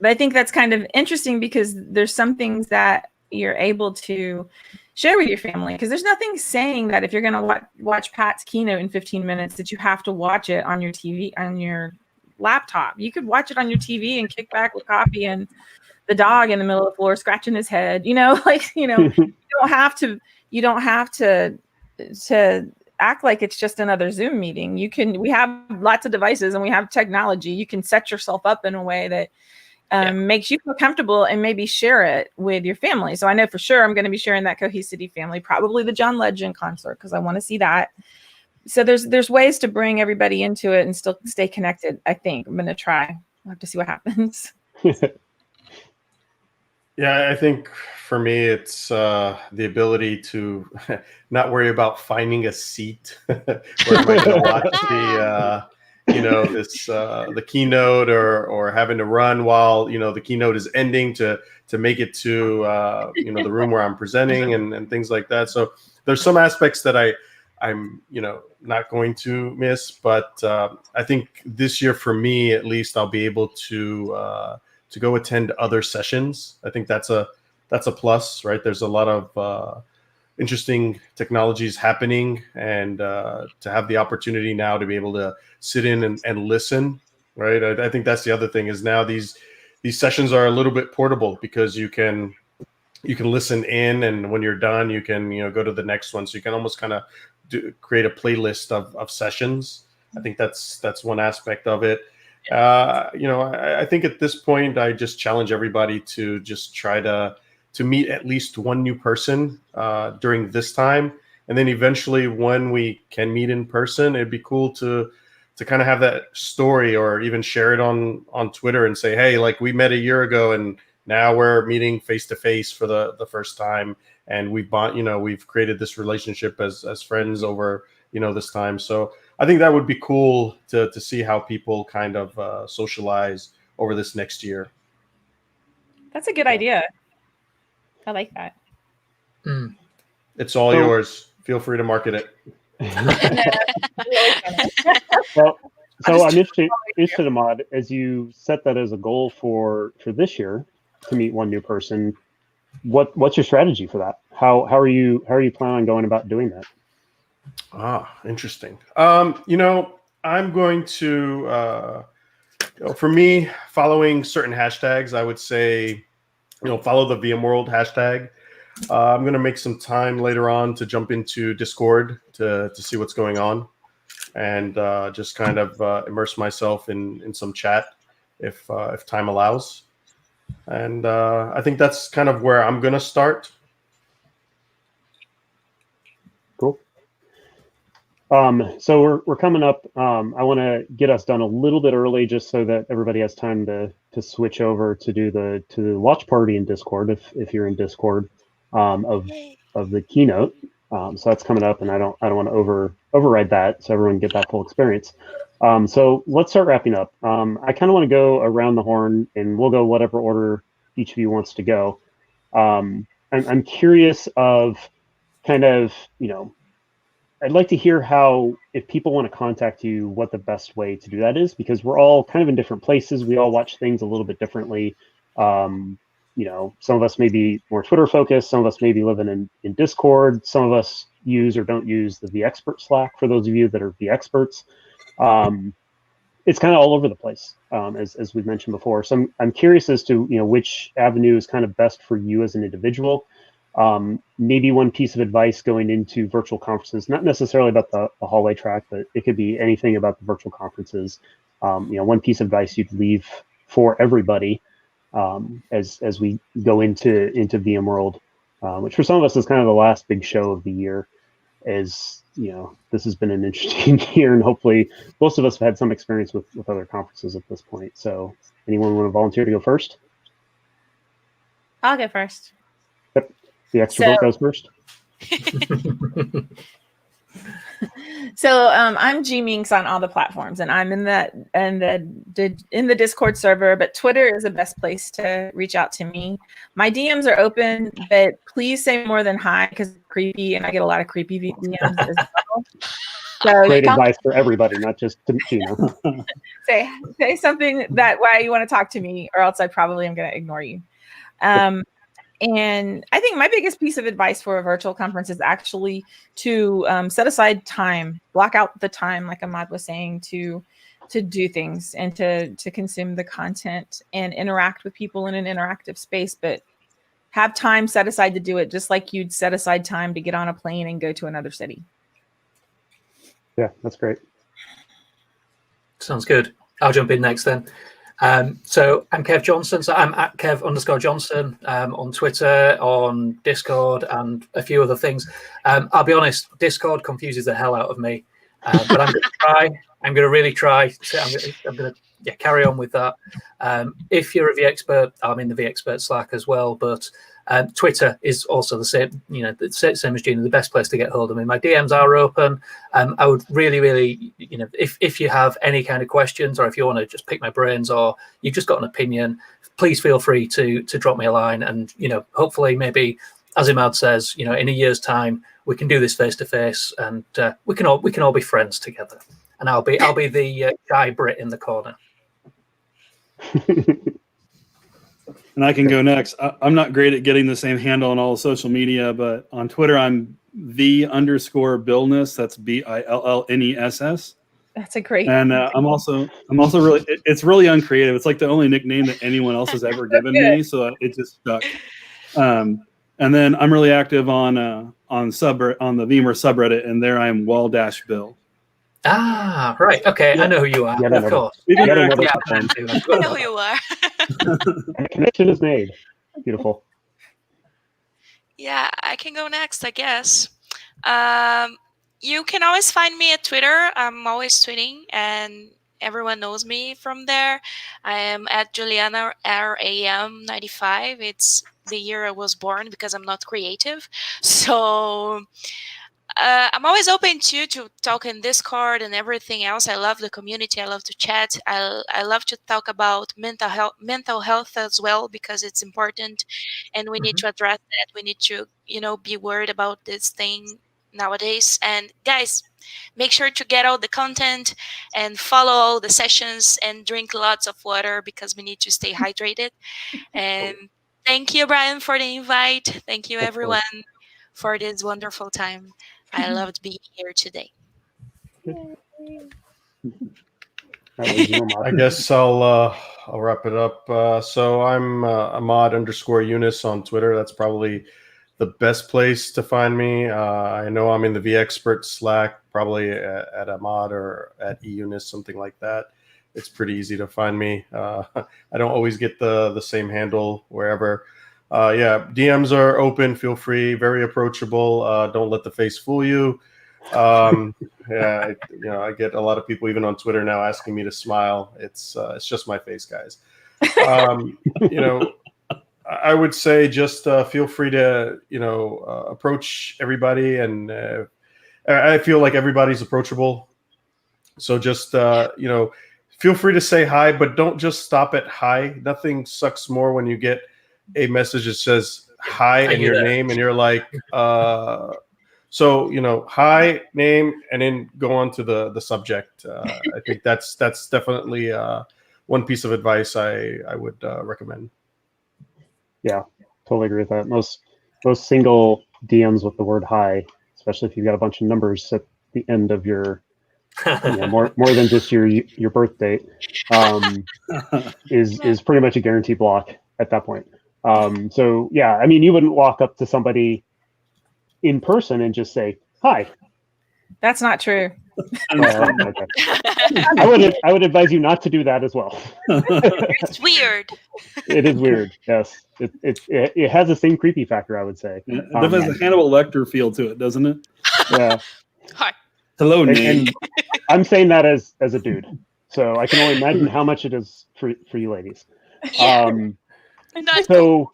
But I think that's kind of interesting because there's some things that you're able to share with your family, because there's nothing saying that if you're going to watch Pat's keynote in 15 minutes that you have to watch it on your TV, on your laptop. You could watch it on your TV and kick back with coffee and the dog in the middle of the floor scratching his head. You don't have to act like it's just another Zoom meeting. We have lots of devices and we have technology. You can set yourself up in a way that makes you feel comfortable and maybe share it with your family. So I know for sure I'm going to be sharing that Cohesity family, probably the John Legend concert, because I want to see that. So there's ways to bring everybody into it and still stay connected. I think I'm going to try. We'll have to see what happens. Yeah, I think for me, it's the ability to not worry about finding a seat. Where am I going to watch the keynote, or having to run while the keynote is ending to make it to the room where I'm presenting and things like that. So there's some aspects that I'm not going to miss, but I think this year for me at least I'll be able to go attend other sessions. I think that's a plus, right? There's a lot of interesting technologies happening, and to have the opportunity now to be able to sit in and listen, right? I think that's the other thing, is now these sessions are a little bit portable, because you can listen in, and when you're done, you can go to the next one. So you can almost kind of create a playlist of sessions. I think that's one aspect of it. I think at this point, I just challenge everybody to just try to meet at least one new person during this time. And then eventually, when we can meet in person, it'd be cool to kind of have that story, or even share it on Twitter and say, hey, like, we met a year ago and now we're meeting face to face for the first time. And we've created this relationship as friends over, this time. So I think that would be cool to see how people kind of socialize over this next year. That's a good idea. I like that. It's all yours. Feel free to market it. Well, so I'm interested, Ahmad, as you set that as a goal for this year to meet one new person. What's your strategy for that? How are you planning on going about doing that? Interesting. I'm going to, for me, following certain hashtags, I would say, follow the VMworld hashtag. I'm going to make some time later on to jump into Discord to see what's going on, and just kind of immerse myself in some chat if time allows. And I think that's kind of where I'm going to start. Cool. So we're coming up. I want to get us done a little bit early, just so that everybody has time to switch over to do the watch party in Discord, if you're in Discord, of the keynote. So that's coming up, and I don't want to override that, so everyone get that full experience. So let's start wrapping up. I kind of want to go around the horn, and we'll go whatever order each of you wants to go. I'm curious of kind of, I'd like to hear how, if people want to contact you, what the best way to do that is, because we're all kind of in different places. We all watch things a little bit differently. Some of us may be more Twitter focused. Some of us may be living in Discord. Some of us use or don't use the VExpert Slack, for those of you that are VExperts. It's kind of all over the place, as we've mentioned before. So I'm curious as to, which avenue is kind of best for you as an individual. Maybe one piece of advice going into virtual conferences, not necessarily about the hallway track, but it could be anything about the virtual conferences. One piece of advice you'd leave for everybody as we go into VMworld, which for some of us is kind of the last big show of the year. As this has been an interesting year, and hopefully most of us have had some experience with other conferences at this point. So anyone want to volunteer to go first? I'll go first. Yep. The extrovert goes first. So I'm G Minx on all the platforms, and I'm in the Discord server, but Twitter is the best place to reach out to me. My DMs are open, but please say more than hi, because it's creepy, and I get a lot of creepy DMs as well. So great advice for everybody, not just to Gina. say something that why you want to talk to me, or else I probably am going to ignore you. And I think my biggest piece of advice for a virtual conference is actually to set aside time, block out the time, like Ahmad was saying, to do things and to consume the content and interact with people in an interactive space, but have time set aside to do it, just like you'd set aside time to get on a plane and go to another city. Yeah, that's great. Sounds good. I'll jump in next then. So I'm Kev Johnson. So I'm at Kev_Johnson on Twitter, on Discord, and a few other things. I'll be honest, Discord confuses the hell out of me, but I'm going to try. I'm going to really try. So I'm going to carry on with that. If you're a VExpert, I'm in the VExpert Slack as well, but Twitter is also the same, the same as Gina, the best place to get hold of me. My DMs are open. I would really, if you have any kind of questions, or if you want to just pick my brains, or you've just got an opinion, please feel free to drop me a line. And, hopefully maybe, as Imad says, in a year's time, we can do this face to face, and we can all be friends together. And I'll be the guy Brit in the corner. And I can go next. I'm not great at getting the same handle on all social media, but on Twitter, I'm _Billness. That's BILLNESS. That's a great. And I'm also really, it's really uncreative. It's like the only nickname that anyone else has ever given me, so it just stuck. And then I'm really active on the VMware subreddit, and there I am Wall-Bill. Ah, right. Okay, I know who you are. Of course. I know who you are. And the connection is made. Beautiful. Yeah, I can go next, I guess. You can always find me at Twitter. I'm always tweeting, and everyone knows me from there. I am at Juliana RAM95. It's the year I was born because I'm not creative. So I'm always open to talk in Discord and everything else. I love the community. I love to chat. I love to talk about mental health as well, because it's important, and we need to address that. We need to, be worried about this thing nowadays. And guys, make sure to get all the content and follow all the sessions and drink lots of water, because we need to stay hydrated. And thank you, Brian, for the invite. Thank you, everyone, for this wonderful time. I loved being here today. I guess I'll wrap it up. So I'm Ahmad_Yunus on Twitter. That's probably the best place to find me. I know I'm in the VExpert Slack, probably at Ahmad or at eUnus, something like that. It's pretty easy to find me. I don't always get the same handle wherever. DMs are open. Feel free. Very approachable. Don't let the face fool you. I get a lot of people even on Twitter now asking me to smile. It's just my face, guys. I would say just feel free to approach everybody, and I feel like everybody's approachable. So just feel free to say hi, but don't just stop at hi. Nothing sucks more when you get a message that says hi and your name, and you're like, hi, name, and then go on to the subject. I think that's definitely one piece of advice I would recommend. Yeah, totally agree with that. Most single DMs with the word hi, especially if you've got a bunch of numbers at the end of your more than just your birth date, is pretty much a guarantee block at that point. You wouldn't walk up to somebody in person and just say hi. That's not true. Okay. I would advise you not to do that as well. It's weird. It is weird. Yes, it has the same creepy factor, I would say. It has a Hannibal Lecter feel to it, doesn't it? Yeah. Hi. Hello, name. And I'm saying that as a dude, so I can only imagine how much it is for you ladies. Yeah. So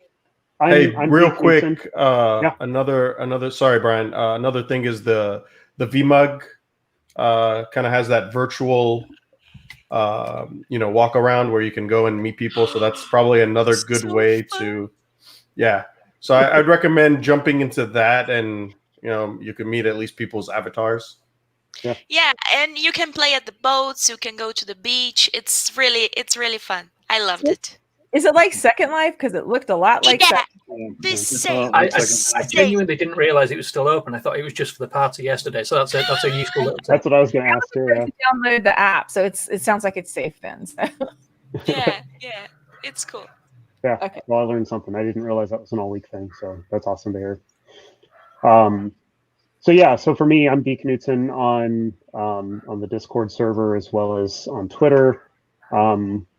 I'm real quick. Another. Sorry, Brian. Another thing is the VMUG kind of has that virtual, walk around where you can go and meet people. So that's probably another good way to, So I'd recommend jumping into that, and you can meet at least people's avatars. Yeah, and you can play at the boats. You can go to the beach. It's really fun. I loved it. Is it like Second Life? Because it looked a lot like that. The same. I genuinely didn't realize it was still open. I thought it was just for the party yesterday. So that's a useful little tip. That's what I was going to ask too. Yeah. Download the app, so it sounds like it's safe then. So. Yeah, it's cool. Yeah. Okay. Well, I learned something. I didn't realize that was an all-week thing, so that's awesome to hear. So yeah, so for me, I'm B Knutson on the Discord server as well as on Twitter.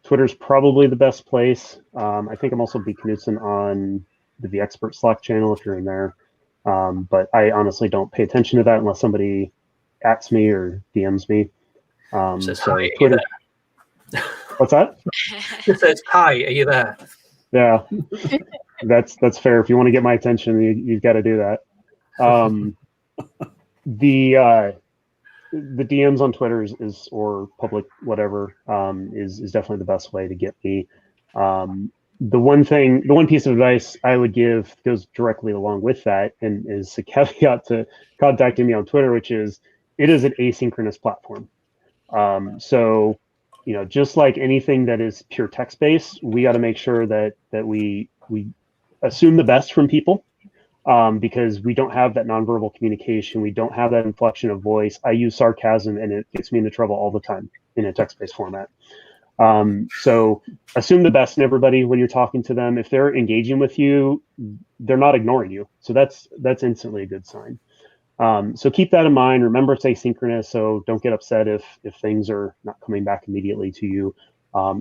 Twitter's probably the best place. I think I'm also B Knutson on the VExpert Slack channel if you're in there. But I honestly don't pay attention to that unless somebody @s me or DMs me. Says, So "Hi, Twitter. What's that? It says, "Hi, are you there?" Yeah, that's fair. If you want to get my attention, you've got to do that. The DMs on Twitter is or public whatever is definitely the best way to get me. The one piece of advice I would give goes directly along with that, and is a caveat to contacting me on Twitter, which is it is an asynchronous platform. So, just like anything that is pure text based, we got to make sure that we assume the best from people. Because we don't have that nonverbal communication. We don't have that inflection of voice. I use sarcasm and it gets me into trouble all the time in a text-based format. So assume the best in everybody when you're talking to them. If they're engaging with you, they're not ignoring you. So that's instantly a good sign. So keep that in mind. Remember it's asynchronous, so don't get upset if things are not coming back immediately to you.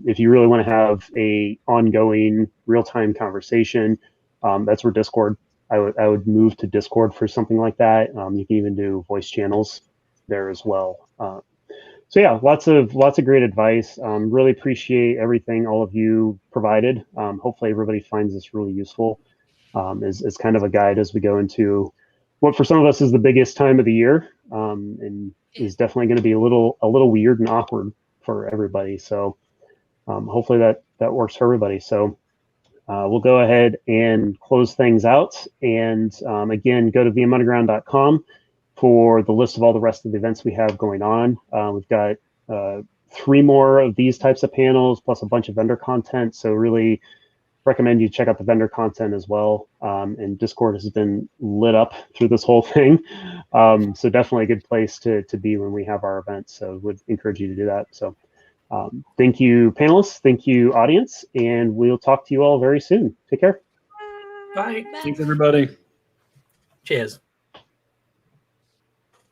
If you really want to have a ongoing real-time conversation, that's where Discord. I would move to Discord for something like that. You can even do voice channels there as well. So yeah, lots of great advice. Really appreciate everything all of you provided. Hopefully everybody finds this really useful as kind of a guide as we go into what for some of us is the biggest time of the year, and is definitely going to be a little weird and awkward for everybody. So hopefully that works for everybody. So. We'll go ahead and close things out. And again, go to vmunderground.com for the list of all the rest of the events we have going on. We've got 3 more of these types of panels, plus a bunch of vendor content. So really recommend you check out the vendor content as well. And Discord has been lit up through this whole thing. So definitely a good place to be when we have our events. So would encourage you to do that. So. Thank you, panelists. Thank you, audience. And we'll talk to you all very soon. Take care. Bye. Thanks, everybody. Cheers.